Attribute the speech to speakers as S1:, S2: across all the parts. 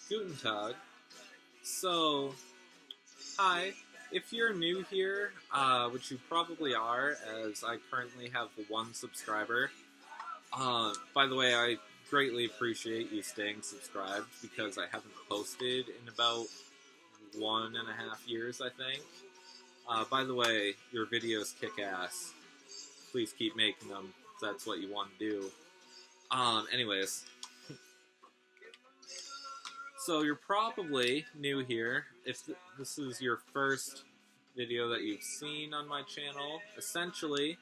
S1: Guten Tag. So, hi. If you're new here, which you probably are, as I currently have one subscriber. By the way, I greatly appreciate you staying subscribed because I haven't posted in about 1.5 years, I think. By the way, your videos kick ass. Please keep making them if that's what you want to do. Anyways, so you're probably new here. If this is your first video that you've seen on my channel, essentially,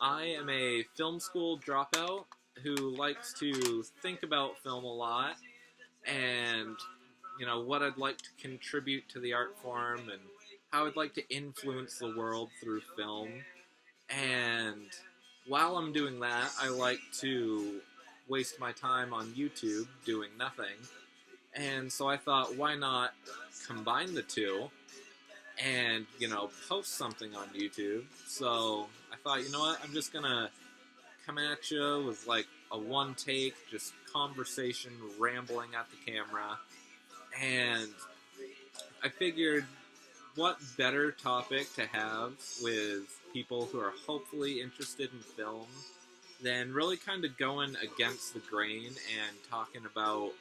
S1: I am a film school dropout who likes to think about film a lot and, what I'd like to contribute to the art form and how I'd like to influence the world through film. And while I'm doing that, I like to waste my time on YouTube doing nothing. And so I thought, why not combine the two and, post something on YouTube? So I thought, you know what, I'm just going to come at you with like a one take, just conversation, rambling at the camera. And I figured, what better topic to have with people who are hopefully interested in film than really kind of going against the grain and talking about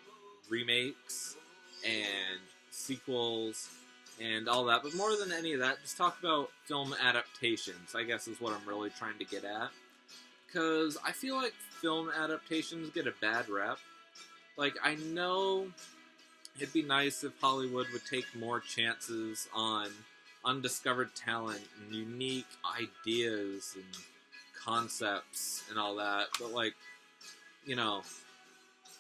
S1: remakes and sequels and all that. But more than any of that, just talk about film adaptations, I guess is what I'm really trying to get at. Because I feel like film adaptations get a bad rep. Like, I know it'd be nice if Hollywood would take more chances on undiscovered talent and unique ideas and concepts and all that, but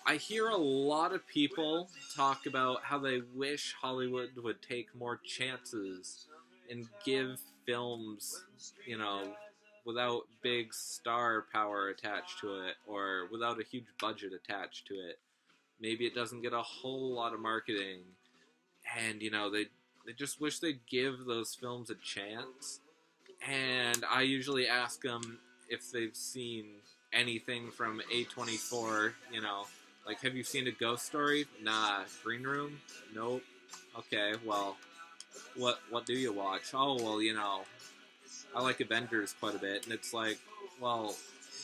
S1: I hear a lot of people talk about how they wish Hollywood would take more chances and give films, without big star power attached to it or without a huge budget attached to it. Maybe it doesn't get a whole lot of marketing, and they just wish they'd give those films a chance. And I usually ask them if they've seen anything from A24. Like, have you seen A Ghost Story? Nah. Green Room? Nope. Okay, well, what do you watch? Oh, well, I like Avengers quite a bit, and it's like, well,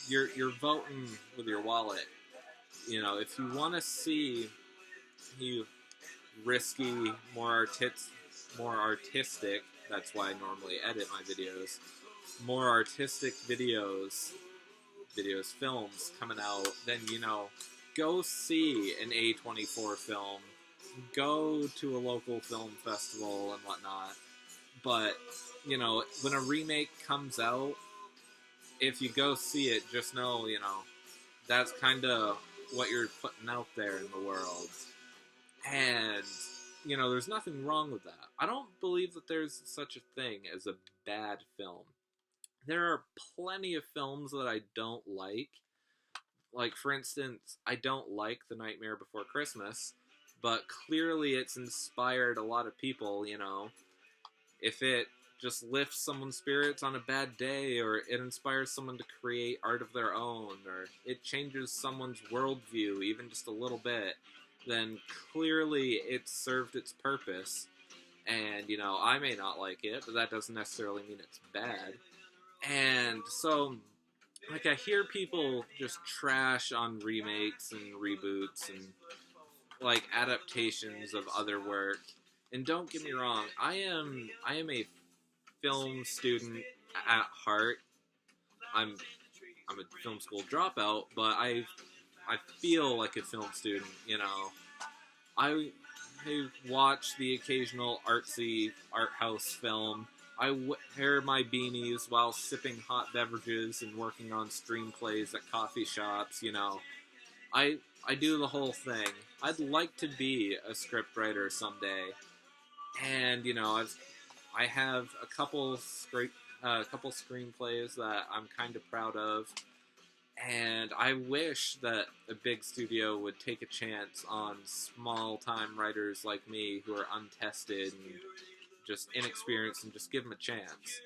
S1: you're voting with your wallet. If you want to see risky, more artistic, that's why I normally edit my videos, more artistic films coming out, then, go see an A24 film, go to a local film festival and whatnot. But, when a remake comes out, if you go see it, just know, that's kind of what you're putting out there in the world. And, there's nothing wrong with that. I don't believe that there's such a thing as a bad film. There are plenty of films that I don't like. Like, for instance, I don't like The Nightmare Before Christmas, but clearly it's inspired a lot of people, If it just lifts someone's spirits on a bad day, or it inspires someone to create art of their own, or it changes someone's worldview even just a little bit, then clearly it's served its purpose. And, I may not like it, but that doesn't necessarily mean it's bad. And so, I hear people just trash on remakes and reboots and, adaptations of other work. And don't get me wrong, I am a film student at heart. I'm a film school dropout, but I feel like a film student, I watch the occasional artsy art house film. I wear my beanies while sipping hot beverages and working on screenplays at coffee shops, I do the whole thing. I'd like to be a scriptwriter someday. And, I have a couple screenplays that I'm kind of proud of. And I wish that a big studio would take a chance on small-time writers like me who are untested and just inexperienced, and just give them a chance.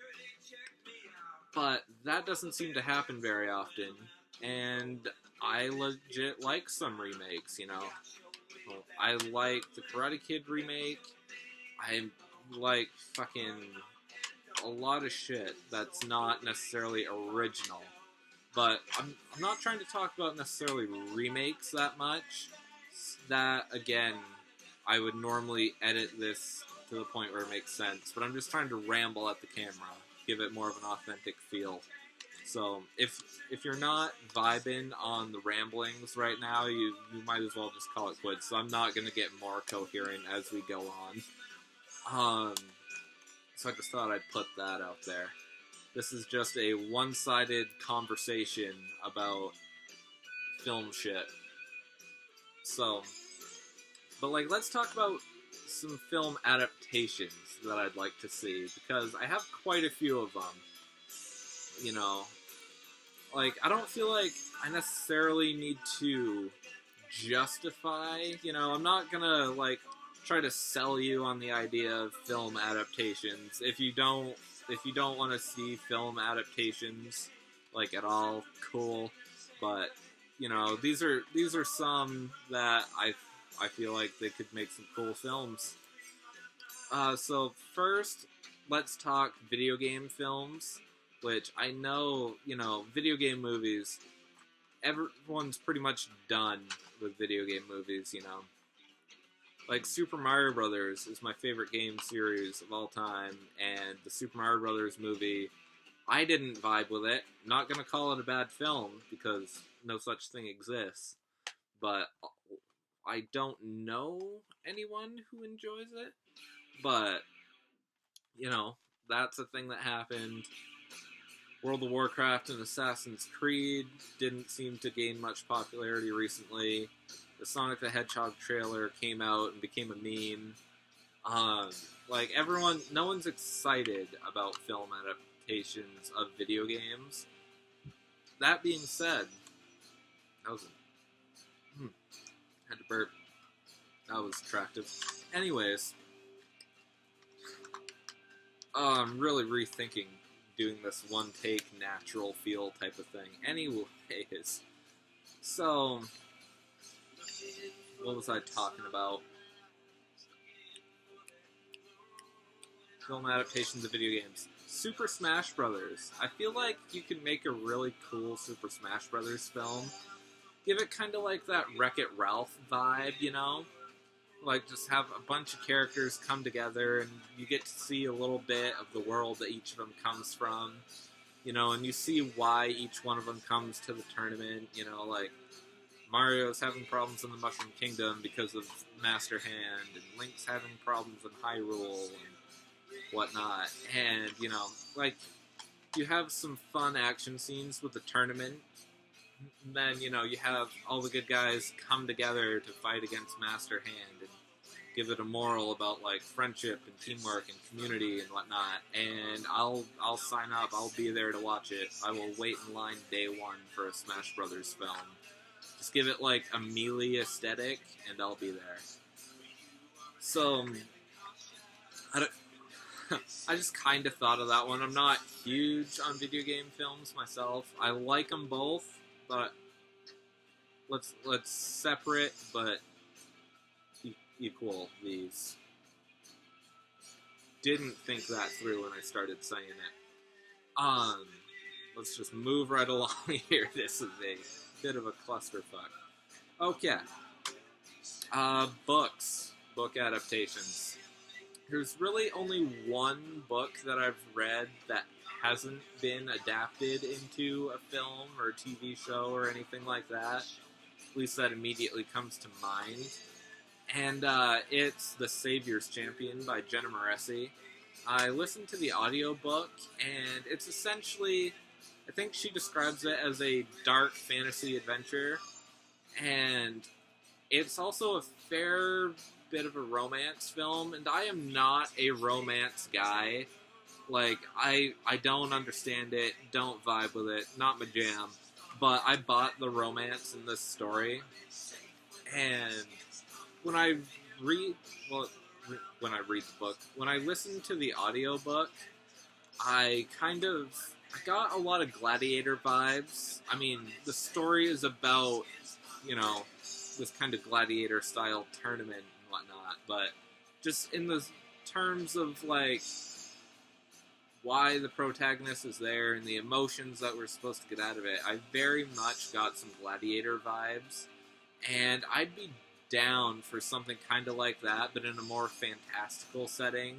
S1: But that doesn't seem to happen very often, and I legit like some remakes, I like the Karate Kid remake. I like fucking a lot of shit that's not necessarily original. But I'm not trying to talk about necessarily remakes that much. That, again, I would normally edit this to the point where it makes sense. But I'm just trying to ramble at the camera, give it more of an authentic feel. So if you're not vibing on the ramblings right now, you might as well just call it quits. So I'm not going to get more coherent as we go on. So I just thought I'd put that out there. This is just a one-sided conversation about film shit. So, but like, let's talk about some film adaptations that I'd like to see, because I have quite a few of them. You know, like, I don't feel like I necessarily need to justify, I'm not gonna, like, try to sell you on the idea of film adaptations. If you don't want to see film adaptations, like, at all, cool. But, these are some that I feel like they could make some cool films. So first, let's talk video game films, which I know, video game movies, everyone's pretty much done with video game movies, Like, Super Mario Brothers is my favorite game series of all time, and the Super Mario Brothers movie, I didn't vibe with it. Not gonna call it a bad film, because no such thing exists. But I don't know anyone who enjoys it. But, that's a thing that happened. World of Warcraft and Assassin's Creed didn't seem to gain much popularity recently. The Sonic the Hedgehog trailer came out and became a meme. Like, no one's excited about film adaptations of video games. That being said, had to burp. That was attractive. Anyways, I'm really rethinking doing this one-take, natural feel type of thing. Anyways, so, what was I talking about? Film adaptations of video games. Super Smash Brothers. I feel like you can make a really cool Super Smash Brothers film. Give it kind of like that Wreck-It Ralph vibe, Like, just have a bunch of characters come together, and you get to see a little bit of the world that each of them comes from, and you see why each one of them comes to the tournament, like, Mario's having problems in the Mushroom Kingdom because of Master Hand, and Link's having problems in Hyrule, and whatnot, and, like, you have some fun action scenes with the tournament. And then, you have all the good guys come together to fight against Master Hand and give it a moral about, like, friendship and teamwork and community and whatnot. And I'll sign up. I'll be there to watch it. I will wait in line day one for a Smash Brothers film. Just give it, like, a melee aesthetic, and I'll be there. So, I just kind of thought of that one. I'm not huge on video game films myself. I like them both. But let's separate but equal these. Didn't think that through when I started saying it. Let's just move right along here. This is a bit of a clusterfuck. Okay. Book adaptations. There's really only one book that I've read that hasn't been adapted into a film or a TV show or anything like that. At least that immediately comes to mind. And it's The Savior's Champion by Jenna Moreci. I listened to the audiobook, and it's essentially, I think she describes it as a dark fantasy adventure. And it's also a fair bit of a romance film, and I am not a romance guy. Like, I don't understand it, don't vibe with it, not my jam. But I bought the romance in this story, and when I read the book, when I listen to the audiobook, I got a lot of Gladiator vibes. I mean, the story is about, this kind of gladiator-style tournament and whatnot, but just in the terms of, like, why the protagonist is there and the emotions that we're supposed to get out of it, I very much got some gladiator vibes, and I'd be down for something kind of like that, but in a more fantastical setting.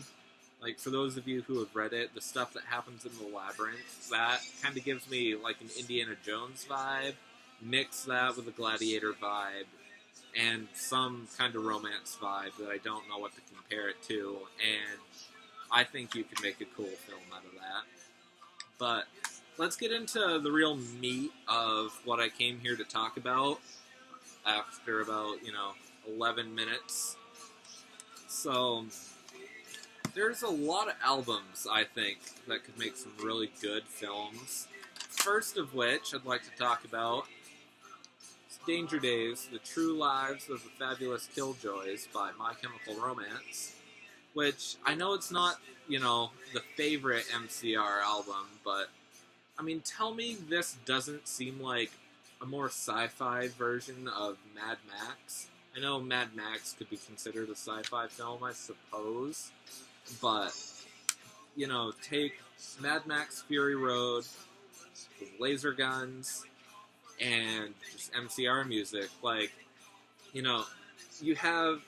S1: Like, for those of you who have read it, the stuff that happens in the labyrinth, that kind of gives me, like, an Indiana Jones vibe. Mix that with a gladiator vibe, and some kind of romance vibe that I don't know what to compare it to, and I think you could make a cool film out of that. But let's get into the real meat of what I came here to talk about after about, 11 minutes. So, there's a lot of albums, I think, that could make some really good films. First of which I'd like to talk about is Danger Days, The True Lives of the Fabulous Killjoys by My Chemical Romance, which I know it's not, the favorite MCR album, but, I mean, tell me this doesn't seem like a more sci-fi version of Mad Max. I know Mad Max could be considered a sci-fi film, I suppose, but, take Mad Max Fury Road with laser guns and just MCR music. Like, you have...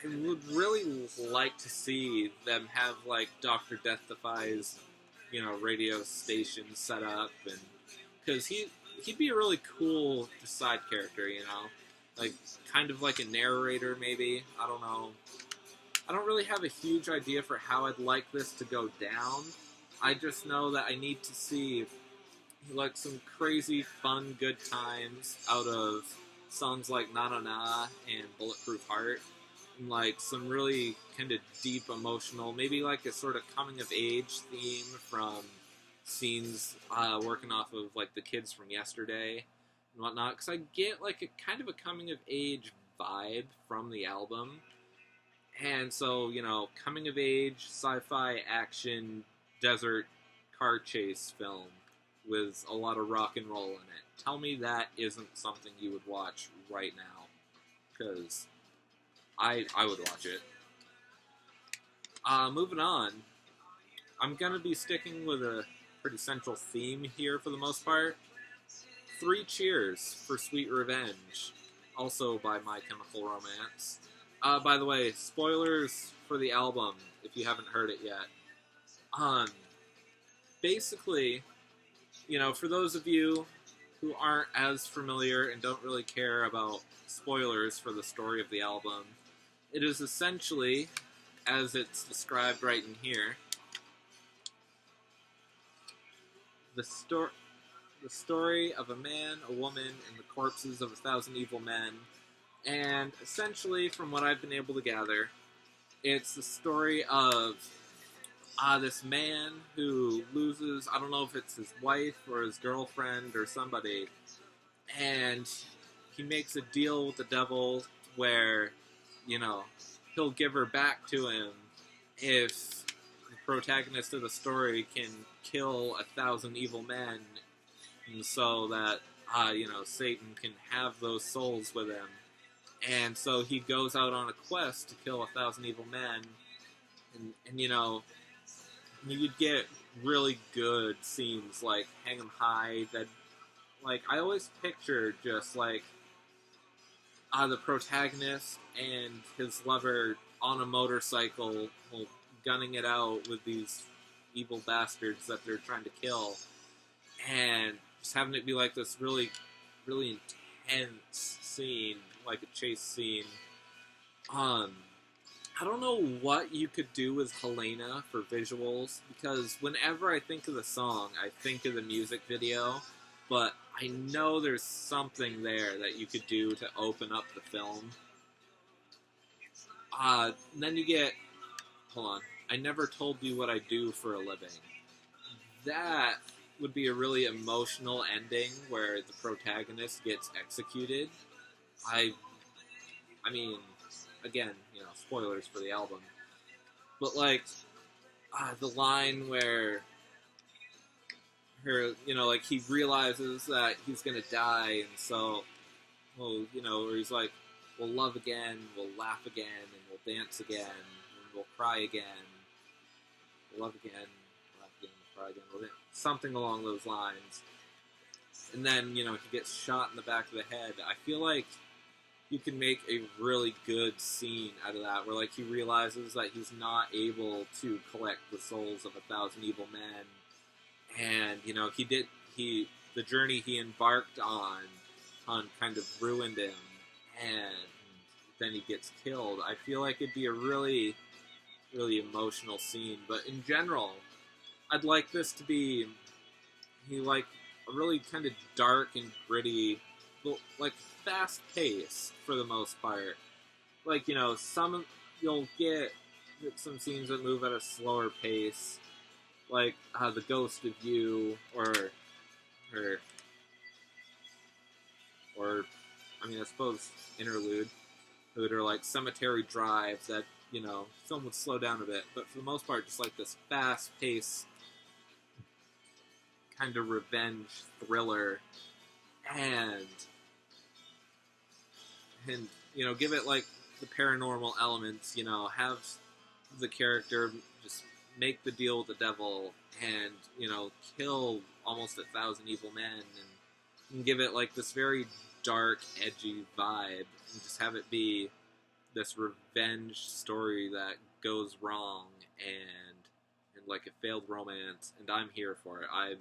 S1: I would really like to see them have, like, Dr. Death Defies, radio station set up, and because he'd be a really cool side character, like, kind of like a narrator, maybe. I don't know. I don't really have a huge idea for how I'd like this to go down. I just know that I need to see, like, some crazy, fun, good times out of songs like Na Na Na and Bulletproof Heart. Like, some really kind of deep, emotional, maybe like a sort of coming-of-age theme from scenes working off of, like, the kids from yesterday and whatnot, because I get, like, a kind of a coming-of-age vibe from the album, and so, coming-of-age, sci-fi, action, desert, car chase film with a lot of rock and roll in it. Tell me that isn't something you would watch right now, because I would watch it. Moving on, I'm going to be sticking with a pretty central theme here for the most part. 3 Cheers for Sweet Revenge, also by My Chemical Romance. By the way, spoilers for the album, if you haven't heard it yet. Basically, for those of you who aren't as familiar and don't really care about spoilers for the story of the album, it is essentially, as it's described right in here, the story of a man, a woman, and the corpses of 1,000 evil men. And essentially, from what I've been able to gather, it's the story of this man who loses, I don't know if it's his wife or his girlfriend or somebody, and he makes a deal with the devil where, he'll give her back to him if the protagonist of the story can kill 1,000 evil men, and so that, Satan can have those souls with him. And so he goes out on a quest to kill 1,000 evil men, and you would get really good scenes like Hang 'em High, that, like, I always picture just, like, the protagonist and his lover on a motorcycle, gunning it out with these evil bastards that they're trying to kill, and just having it be like this really, really intense scene, like a chase scene. I don't know what you could do with Helena for visuals, because whenever I think of the song, I think of the music video, but I know there's something there that you could do to open up the film. Then you get... Hold on. I never told you what I do for a living. That would be a really emotional ending where the protagonist gets executed. I mean, again, spoilers for the album. But, like, the line where he realizes that he's gonna die, and so, where he's like, we'll love again, we'll laugh again, and we'll dance again, and we'll cry again, we'll love again, laugh again, we'll cry again, something along those lines. And then, he gets shot in the back of the head. I feel like you can make a really good scene out of that, where, like, he realizes that he's not able to collect the souls of 1,000 evil men, and, the journey he embarked on kind of ruined him, and then he gets killed. I feel like it'd be a really, really emotional scene, but in general, I'd like this to be, a really kind of dark and gritty, like, fast-paced, for the most part. Like, you'll get some scenes that move at a slower pace, like, The Ghost of You, or, I suppose, Interlude, or, like, Cemetery Drive, that, film would slow down a bit, but for the most part, just, like, this fast-paced kind of revenge thriller, and give it, like, the paranormal elements, have the character just make the deal with the devil and, kill almost 1,000 evil men, and give it, like, this very dark, edgy vibe, and just have it be this revenge story that goes wrong, and like a failed romance, and I'm here for it. I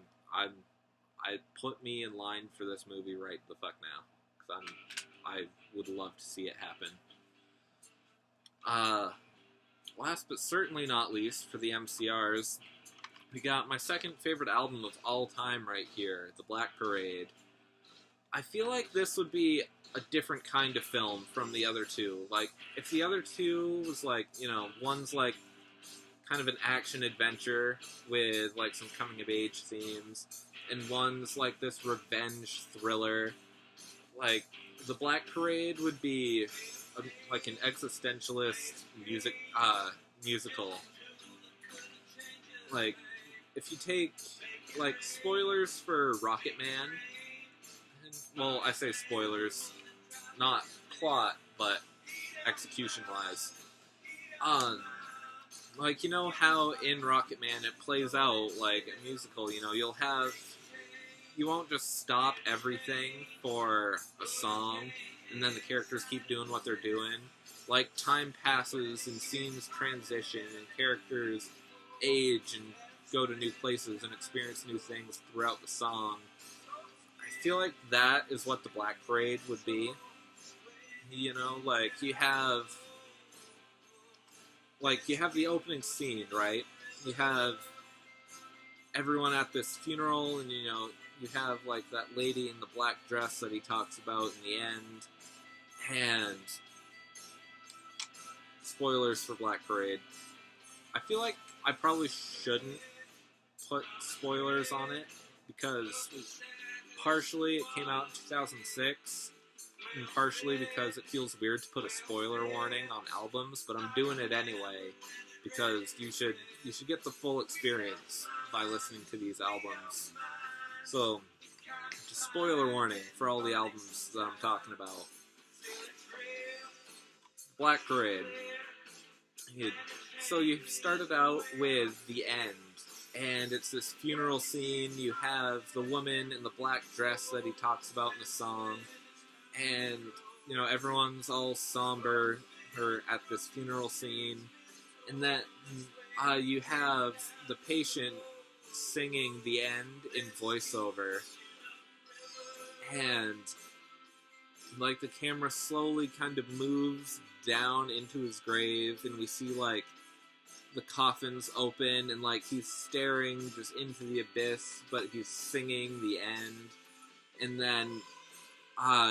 S1: put me in line for this movie right the fuck now, because I would love to see it happen. Last but certainly not least, for the MCRs, we got my second favorite album of all time right here, The Black Parade. I feel like this would be a different kind of film from the other two. Like, if the other two was like, one's like kind of an action-adventure with, like, some coming-of-age themes, and one's like this revenge thriller, like, The Black Parade would be like an existentialist musical. Like, if you take, like, spoilers for Rocket Man, well, I say spoilers, not plot, but execution-wise. Like, how in Rocket Man it plays out like a musical, you won't just stop everything for a song, and then the characters keep doing what they're doing. Like, time passes, and scenes transition, and characters age, and go to new places, and experience new things throughout the song. I feel like that is what the Black Parade would be. Like, you have the opening scene, right? You have everyone at this funeral, and, you have, like, that lady in the black dress that he talks about in the end, and spoilers for Black Parade. I feel like I probably shouldn't put spoilers on it, because partially it came out in 2006, and partially because it feels weird to put a spoiler warning on albums, but I'm doing it anyway, because you should get the full experience by listening to these albums. So, just spoiler warning for all the albums that I'm talking about. Black Parade. So you started out with the end, and it's this funeral scene. You have the woman in the black dress that he talks about in the song, and, everyone's all somber at this funeral scene, and then you have the patient singing the end in voiceover, and, like, the camera slowly kind of moves down into his grave, and we see, like, the coffins open, and, like, he's staring just into the abyss, but he's singing the end, and then,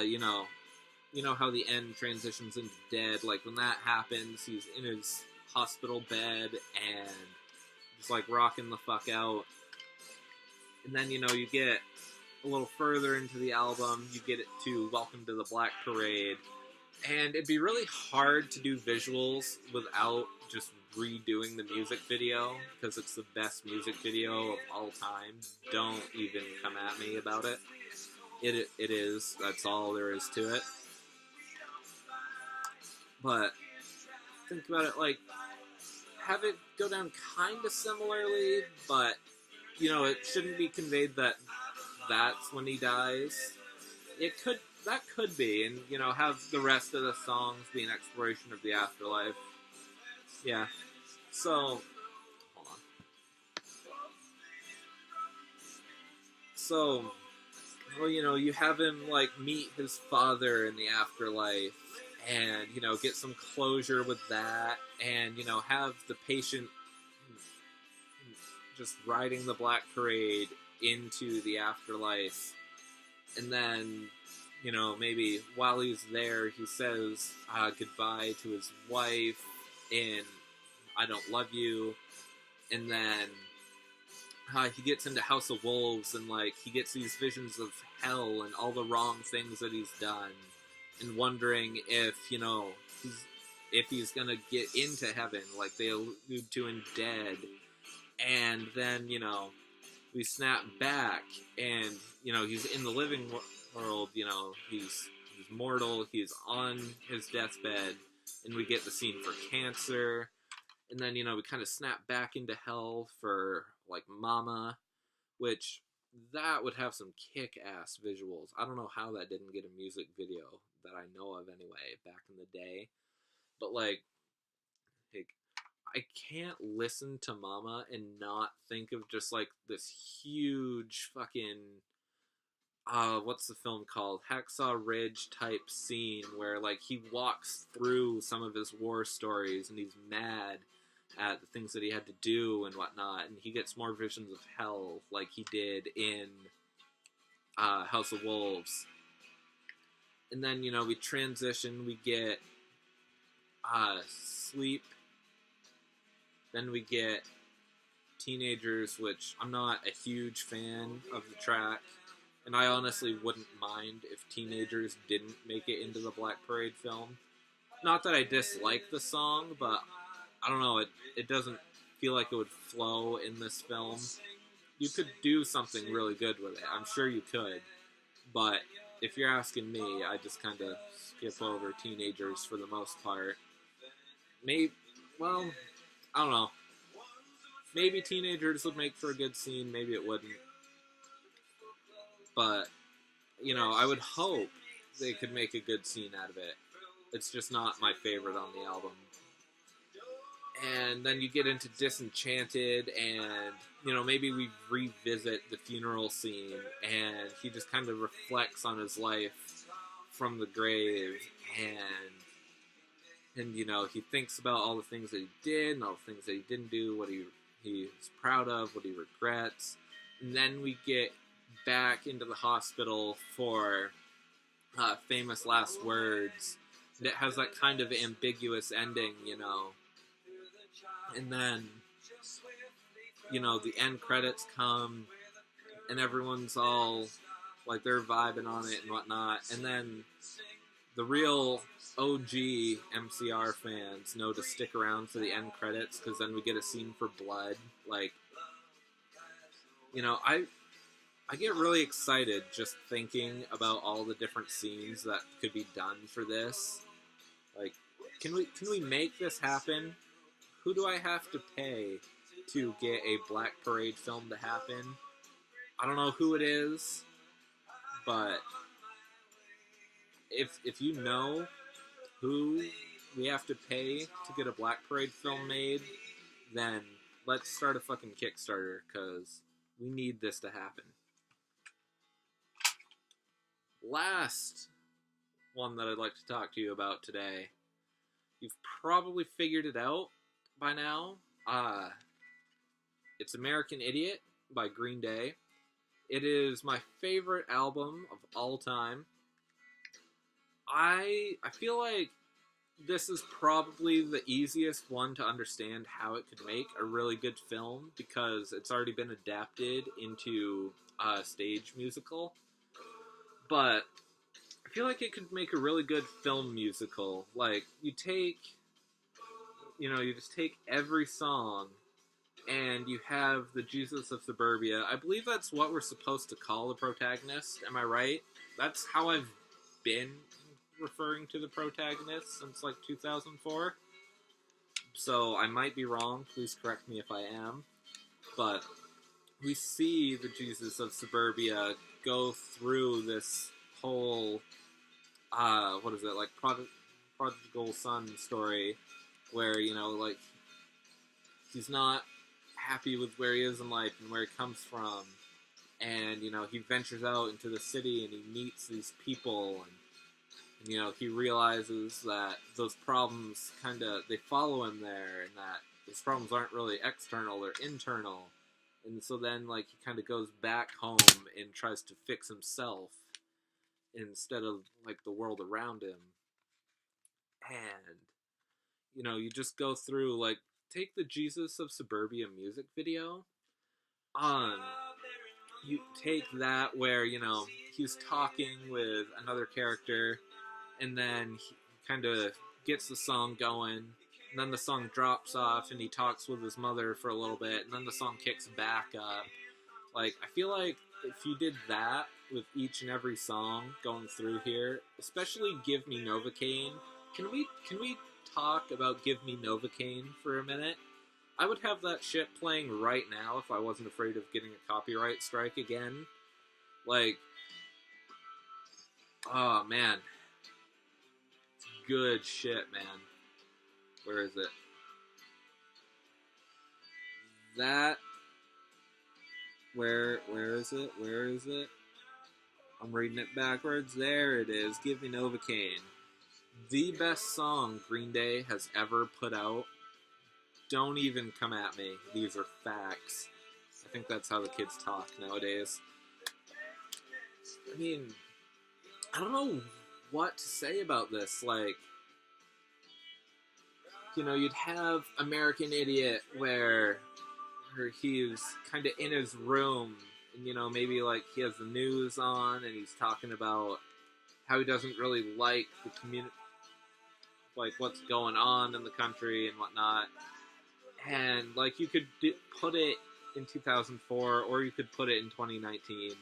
S1: you know how the end transitions into dead, like, when that happens, he's in his hospital bed, and just, like, rocking the fuck out, and then, you get a little further into the album, you get it to Welcome to the Black Parade, and it'd be really hard to do visuals without just redoing the music video, because it's the best music video of all time. Don't even come at me about it. It is. That's all there is to it. But think about it, like, have it go down kind of similarly, but, it shouldn't be conveyed that that's when he dies. That could be, and, have the rest of the songs be an exploration of the afterlife. Yeah. So, hold on. So, well, you have him, like, meet his father in the afterlife, and, get some closure with that, and, have the patient just riding the Black Parade into the afterlife, and then, maybe while he's there, he says goodbye to his wife in I Don't Love You, and then he gets into House of Wolves, and, like, he gets these visions of hell and all the wrong things that he's done, and wondering if, he's gonna get into heaven, like they allude to in Dead. And then, we snap back, and, he's in the living world, he's mortal, he's on his deathbed, and we get the scene for cancer. And then, we kind of snap back into hell for, like, Mama, which, that would have some kick-ass visuals. I don't know how that didn't get a music video that I know of anyway, back in the day. But, like, I can't listen to Mama and not think of just, like, this huge fucking, what's the film called? Hacksaw Ridge type scene where, like, he walks through some of his war stories and he's mad at the things that he had to do and whatnot, and he gets more visions of hell like he did in House of Wolves. And then, we transition, we get Sleep, then we get Teenagers, which I'm not a huge fan of the track, and I honestly wouldn't mind if Teenagers didn't make it into the Black Parade film. Not that I dislike the song, but I don't know, it doesn't feel like it would flow in this film. You could do something really good with it. I'm sure you could. But if you're asking me, I just kind of skip over Teenagers for the most part. I don't know. Maybe Teenagers would make for a good scene, maybe it wouldn't. But, I would hope they could make a good scene out of it. It's just not my favorite on the album. And then you get into Disenchanted, and, maybe we revisit the funeral scene, and he just kind of reflects on his life from the grave, and he thinks about all the things that he did, and all the things that he didn't do, what he's proud of, what he regrets. And then we get back into the hospital for Famous Last Words. And it has that kind of ambiguous ending, And then, the end credits come, and everyone's all, like, they're vibing on it and whatnot. And then the real OG MCR fans know to stick around for the end credits, because then we get a scene for blood. Like, I get really excited just thinking about all the different scenes that could be done for this. Like, can we make this happen? Who do I have to pay to get a Black Parade film to happen? I don't know who it is, but if you know who we have to pay to get a Black Parade film made, then let's start a fucking Kickstarter, because we need this to happen. Last one that I'd like to talk to you about today. You've probably figured it out by now. It's American Idiot by Green Day. It is my favorite album of all time. I feel like this is probably the easiest one to understand how it could make a really good film, because it's already been adapted into a stage musical. But I feel like it could make a really good film musical. Like, you just take every song, and you have the Jesus of Suburbia. I believe that's what we're supposed to call the protagonist. Am I right? That's how I've been referring to the protagonist since like 2004. So I might be wrong. Please correct me if I am. But we see the Jesus of Suburbia go through this whole, what is it, like prodigal son story, where, you know, like, he's not happy with where he is in life and where he comes from, and, you know, he ventures out into the city and he meets these people, and you know, he realizes that those problems kind of, they follow him there, and that his problems aren't really external, they're internal. And so then, like, he kind of goes back home and tries to fix himself instead of, like, the world around him. And, you know, you just go through, like, take the Jesus of Suburbia music video. You take that where, you know, he's talking with another character, and then he kind of gets the song going, and then the song drops off, and he talks with his mother for a little bit, and then the song kicks back up. Like, I feel like if you did that with each and every song going through here, especially Give Me Novocaine, can we talk about Give Me Novocaine for a minute? I would have that shit playing right now if I wasn't afraid of getting a copyright strike again. Like, oh man. It's good shit, man. Where is it? That, where is it? Where is it? I'm reading it backwards. There it is. Give Me Novocaine. The best song Green Day has ever put out. Don't even come at me. These are facts. I think that's how the kids talk nowadays. I mean, I don't know what to say about this. Like, you know, you'd have American Idiot where he's kind of in his room, and, you know, maybe, like, he has the news on, and he's talking about how he doesn't really like the community, like, what's going on in the country and whatnot. And, like, you could put it in 2004, or you could put it in 2019.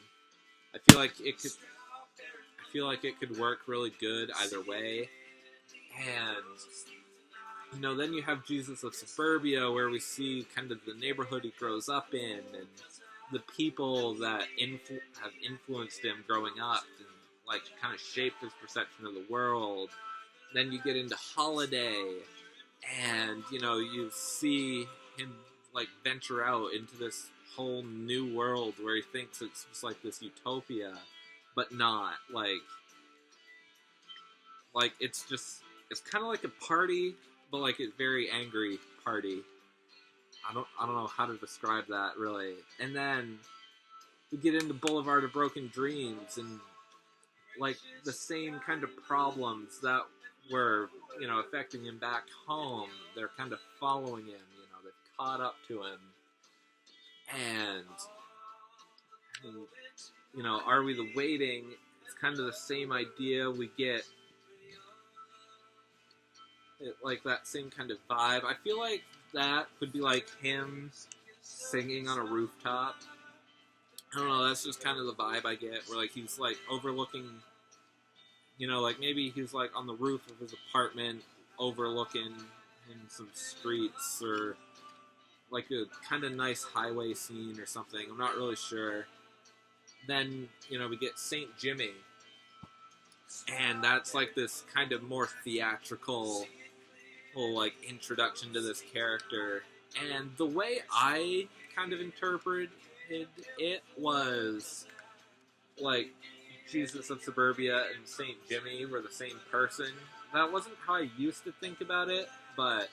S1: I feel like it could work really good either way. And, you know, then you have Jesus of Suburbia, where we see kind of the neighborhood he grows up in, and the people that have influenced him growing up, and, like, kind of shaped his perception of the world. Then you get into Holiday, and, you know, you see him, like, venture out into this whole new world where he thinks it's just like this utopia, but not. Like it's kind of like a party, but like a very angry party. I don't know how to describe that, really. And then we get into Boulevard of Broken Dreams, and, like, the same kind of problems that were, you know, affecting him back home, they're kind of following him, you know, they've caught up to him. And you know, Are We the Waiting? It's kind of the same idea. We get like that same kind of vibe. I feel like that could be like him singing on a rooftop. I don't know, that's just kind of the vibe I get, where, like, he's, like, overlooking, you know, like, maybe he's, like, on the roof of his apartment overlooking some streets, or like a kind of nice highway scene or something. I'm not really sure. Then, you know, we get St. Jimmy, and that's like this kind of more theatrical whole, like, introduction to this character. And the way I kind of interpreted it was like Jesus of Suburbia and St. Jimmy were the same person. That wasn't how I used to think about it, but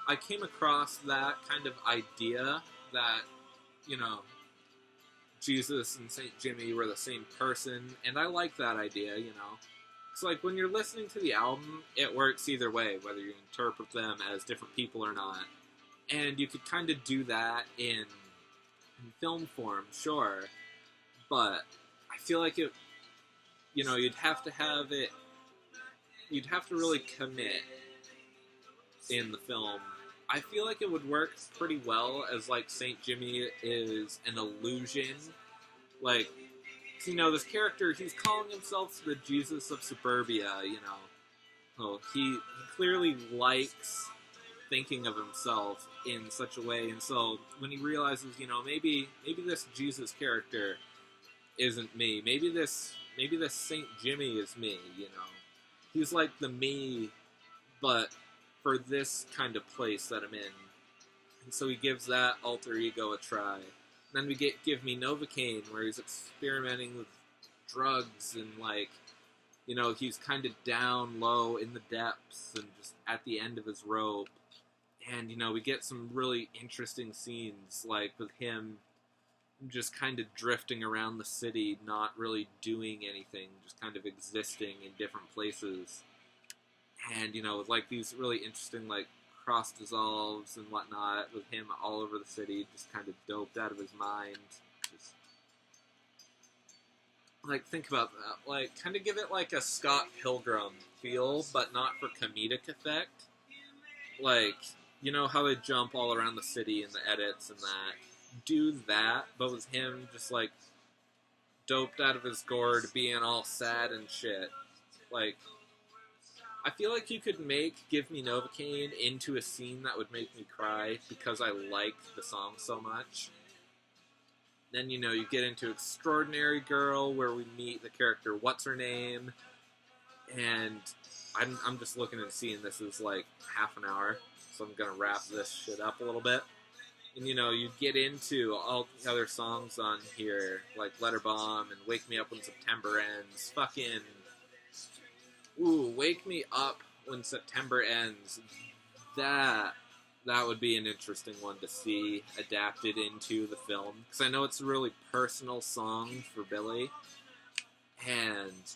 S1: I came across that kind of idea that, you know, Jesus and St. Jimmy were the same person, and I like that idea, you know. It's like, when you're listening to the album, it works either way, whether you interpret them as different people or not. And you could kind of do that in film form, sure, but I feel like it, you know, you'd have to really commit in the film. I feel like it would work pretty well as, like, St. Jimmy is an illusion. Like, So, this character, he's calling himself the Jesus of suburbia, Oh, he clearly likes thinking of himself in such a way, and so when he realizes, maybe this Jesus character isn't me. Maybe this Saint Jimmy is me, He's like the me, but for this kind of place that I'm in. And so he gives that alter ego a try. And then we get Give Me Novocaine, where he's experimenting with drugs and, he's kind of down low in the depths and just at the end of his rope. And, we get some really interesting scenes, like with him just kind of drifting around the city, not really doing anything, just kind of existing in different places. And, with, these really interesting, cross dissolves and whatnot, with him all over the city, just kind of doped out of his mind. Just, think about that. Kind of give it, a Scott Pilgrim feel, but not for comedic effect. How they jump all around the city in the edits and that. Do that, but with him just, doped out of his gourd, being all sad and shit. I feel like you could make Give Me Novocaine into a scene that would make me cry because I like the song so much. Then, you get into Extraordinary Girl, where we meet the character What's Her Name, and I'm just looking and seeing this is half an hour, so I'm gonna wrap this shit up a little bit. And, you get into all the other songs on here, like Let Her Bomb and Wake Me Up When September Ends. Fucking, Wake Me Up When September Ends. That would be an interesting one to see adapted into the film. Because I know it's a really personal song for Billy. And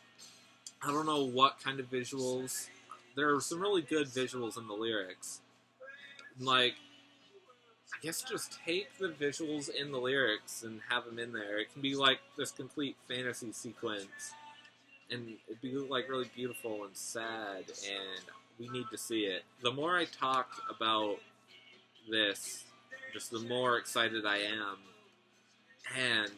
S1: I don't know what kind of visuals. There are some really good visuals in the lyrics. I guess just take the visuals in the lyrics and have them in there. It can be this complete fantasy sequence, and it'd be really beautiful and sad, and we need to see it. The more I talk about this, just the more excited I am. And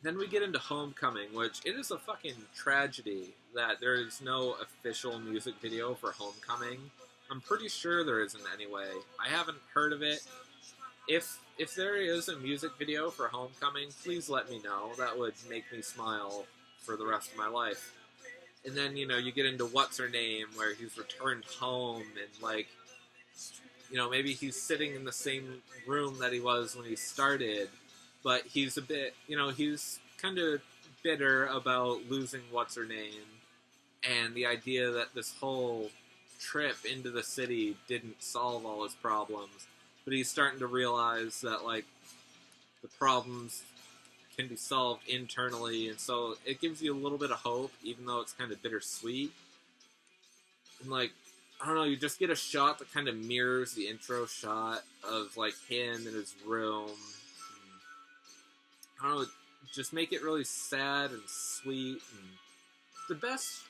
S1: then we get into Homecoming, which it is a fucking tragedy that there is no official music video for Homecoming. I'm pretty sure there isn't anyway. I haven't heard of it. If there is a music video for Homecoming, please let me know. That would make me smile for the rest of my life. And then, you get into What's Her Name, where he's returned home, and, maybe he's sitting in the same room that he was when he started, but he's a bit, he's kind of bitter about losing What's Her Name, and the idea that this whole trip into the city didn't solve all his problems. But he's starting to realize that, the problems can be solved internally, and so it gives you a little bit of hope, even though it's kind of bittersweet. And, I don't know, you just get a shot that kind of mirrors the intro shot of, him in his room. And, I don't know, just make it really sad and sweet. And the best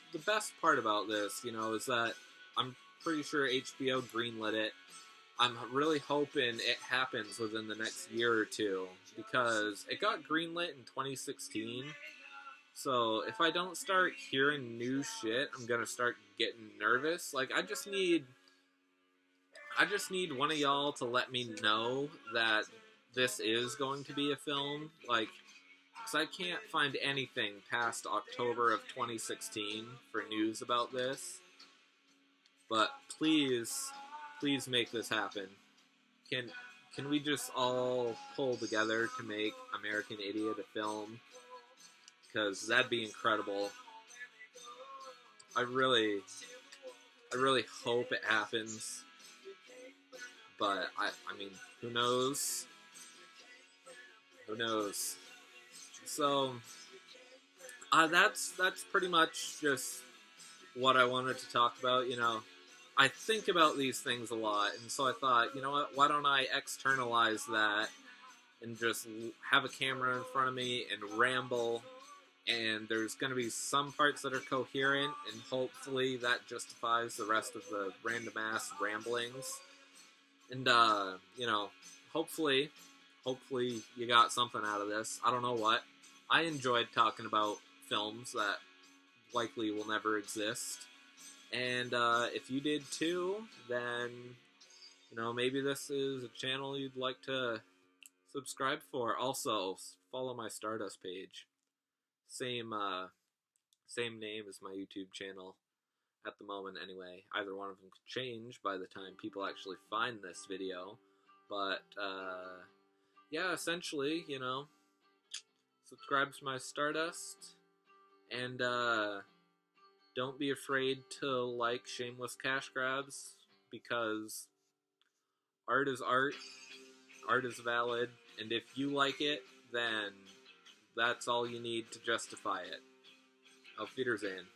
S1: part about this, is that I'm pretty sure HBO greenlit it. I'm really hoping it happens within the next year or two, because it got greenlit in 2016, so if I don't start hearing new shit, I'm gonna start getting nervous. I just need one of y'all to let me know that this is going to be a film, because I can't find anything past October of 2016 for news about this, but please make this happen. Can we just all pull together to make American Idiot a film? Because that'd be incredible. I really hope it happens. But I mean, who knows? Who knows? So that's pretty much just what I wanted to talk about. I think about these things a lot, and so I thought, you know what, why don't I externalize that and just have a camera in front of me and ramble, and there's going to be some parts that are coherent, and hopefully that justifies the rest of the random-ass ramblings. And, hopefully you got something out of this. I don't know what. I enjoyed talking about films that likely will never exist. And if you did too, then, maybe this is a channel you'd like to subscribe for. Also, follow my Stardust page. Same name as my YouTube channel at the moment anyway. Either one of them could change by the time people actually find this video. But, yeah, essentially, subscribe to my Stardust. And, don't be afraid to like shameless cash grabs, because art is art, art is valid, and if you like it, then that's all you need to justify it. Auf Wiedersehen.